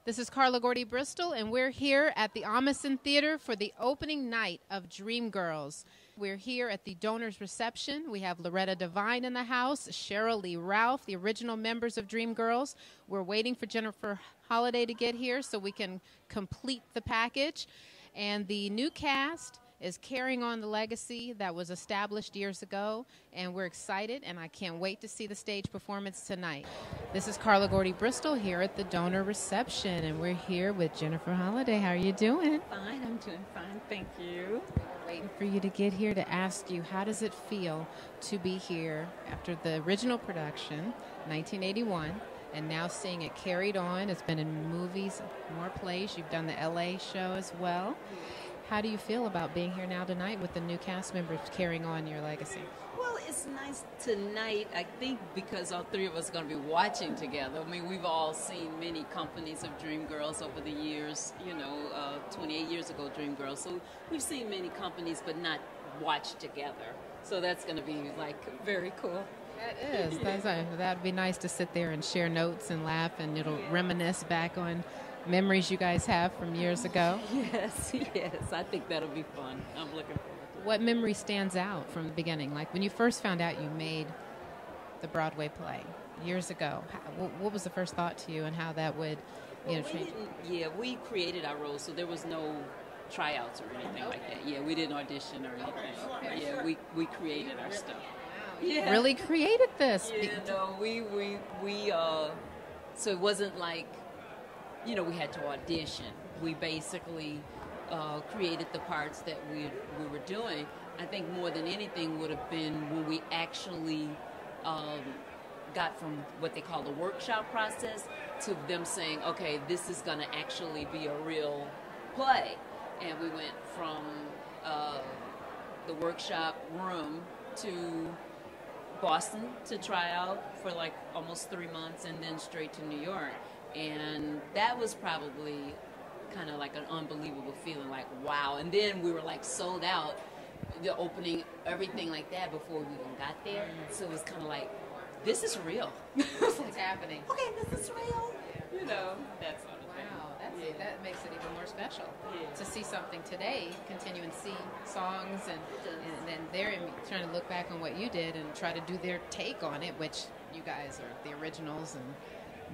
This is Carla Gordy Bristol, and we're here at the Amundsen Theater for the opening night of Dream Girls. We're here at the donors reception. We have Loretta Devine in the house, Cheryl Lee Ralph, the original members of Dream Girls. We're waiting for Jennifer Holliday to get here so we can complete the package. And the new cast is carrying on the legacy that was established years ago, and we're excited, and I can't wait to see the stage performance tonight. This is Carla Gordy Bristol here at the donor reception, and we're here with Jennifer Holliday. How are you doing? Fine, I'm doing fine, thank you. Waiting for you to get here to ask you, how does it feel to be here after the original production, 1981, and now seeing it carried on? It's been in movies, more plays. You've done the LA show as well. How do you feel about being here now tonight with the new cast members carrying on your legacy? Well, it's nice tonight, I think, because all three of us are going to be watching together. I mean, we've all seen many companies of Dream Girls over the years, 28 years ago, Dream Girls. So we've seen many companies, but not watched together. So that's going to be, very cool. That is. That'd be nice to sit there and share notes and laugh, and it'll reminisce back on memories you guys have from years ago. Yes, I think that'll be fun. I'm looking forward to it. What memory stands out from the beginning? Like when you first found out you made the Broadway play years ago, what was the first thought to you and how that would change? We created our roles, so there was no tryouts or anything like that. Yeah, we didn't audition or anything. Yeah, we created our stuff. Wow, you really created this. Yeah, no, we so it wasn't like, we had to audition. We basically created the parts that we were doing. I think more than anything would have been when we actually got from what they call the workshop process to them saying, okay, this is going to actually be a real play. And we went from the workshop room to Boston to try out for almost 3 months, and then straight to New York. And that was probably kind of like an unbelievable feeling, wow. And then we were sold out, the opening, everything like that before we even got there. So it was kind of like, this is real. It's happening. Okay, this is real. That sort of thing. Wow, that makes it even more special. Yeah. To see something today, continue and see songs, and then they're trying to look back on what you did and try to do their take on it, which you guys are the originals, and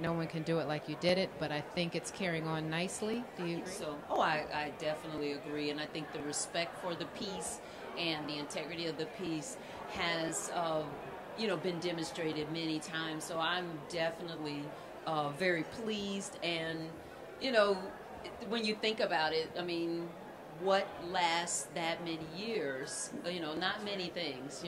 no one can do it like you did it, but I think it's carrying on nicely. Do you agree? So, I definitely agree, and I think the respect for the piece and the integrity of the piece has, been demonstrated many times. So I'm definitely very pleased, and when you think about it, I mean, what lasts that many years? Not many things,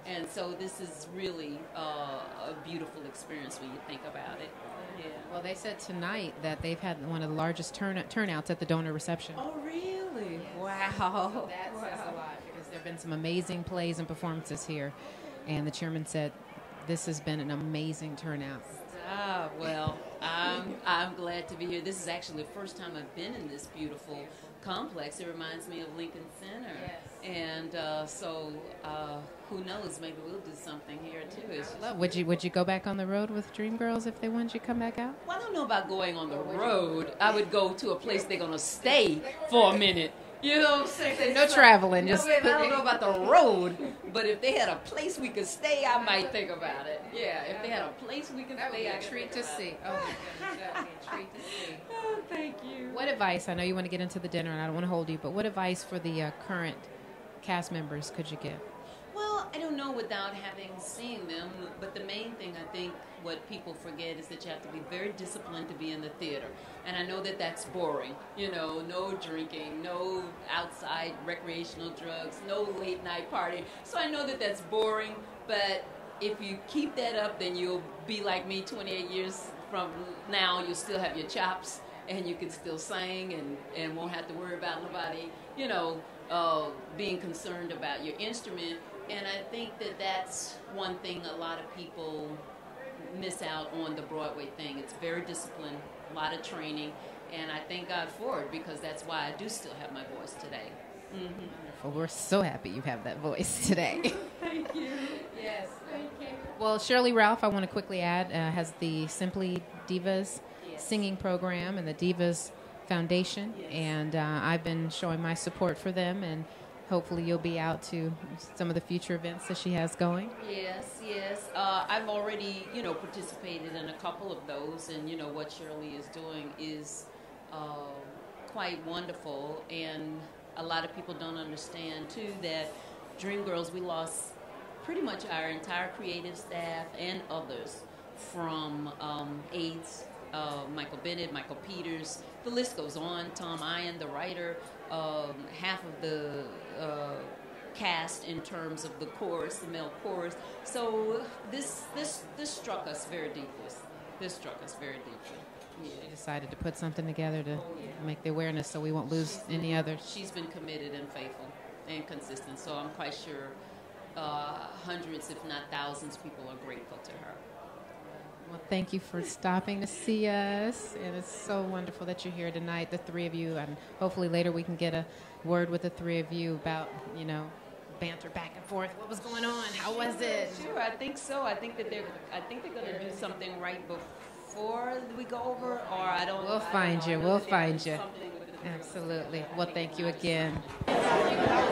And so this is really a beautiful experience when you think about it. Yeah. Well, they said tonight that they've had one of the largest turnouts at the donor reception. Oh, really? Yes. Wow. So that says a lot, because there have been some amazing plays and performances here. And the chairman said this has been an amazing turnout. Well, I'm glad to be here. This is actually the first time I've been in this beautiful complex. It reminds me of Lincoln Center. Yes. And so who knows, maybe we'll do something here too. Would you go back on the road with Dream Girls if they wanted you to come back out? Well, I don't know about going on the road. I would go to a place they're going to stay for a minute. You know what I'm saying? No traveling. I don't know about the road, but if they had a place we could stay, I might think about it. Yeah, if they had a place we could stay, a treat to see. Oh, my goodness, that would be a treat to see. Oh, thank you. What advice, I know you want to get into the dinner, and I don't want to hold you, but what advice for the current cast members could you give? Well, I don't know without having seen them, but the main thing I think what people forget is that you have to be very disciplined to be in the theater. And I know that that's boring, no drinking, no outside recreational drugs, no late night party. So I know that that's boring, but if you keep that up, then you'll be like me 28 years from now. You'll still have your chops, and you can still sing and won't have to worry about nobody, being concerned about your instrument. And I think that that's one thing a lot of people miss out on the Broadway thing. It's very disciplined, a lot of training, and I thank God for it, because that's why I do still have my voice today. Mm-hmm. Well, we're so happy you have that voice today. Thank you. Yes, thank you. Well, Shirley Ralph, I want to quickly add, has the Simply Divas singing program and the Divas Foundation, and I've been showing my support for them, and hopefully you'll be out to some of the future events that she has going. Yes, yes. I've already, participated in a couple of those, and, what Shirley is doing is quite wonderful, and a lot of people don't understand, too, that Dream Girls, we lost pretty much our entire creative staff and others from AIDS, Michael Bennett, Michael Peters, the list goes on, Tom Ian, the writer, half of the cast in terms of the chorus, the male chorus. So this struck us very deeply. This struck us very deeply. Yeah. She decided to put something together to make the awareness so we won't lose any others. She's been committed and faithful and consistent, so I'm quite sure hundreds, if not thousands, people are grateful to her. Well, thank you for stopping to see us, and it's so wonderful that you're here tonight, the three of you, and hopefully later we can get a word with the three of you about, banter back and forth. What was going on? How was it? Sure, I think so. I think they're going to do something right before we go over, or I don't. We'll find you. We'll find you. Absolutely. Well, thank you again.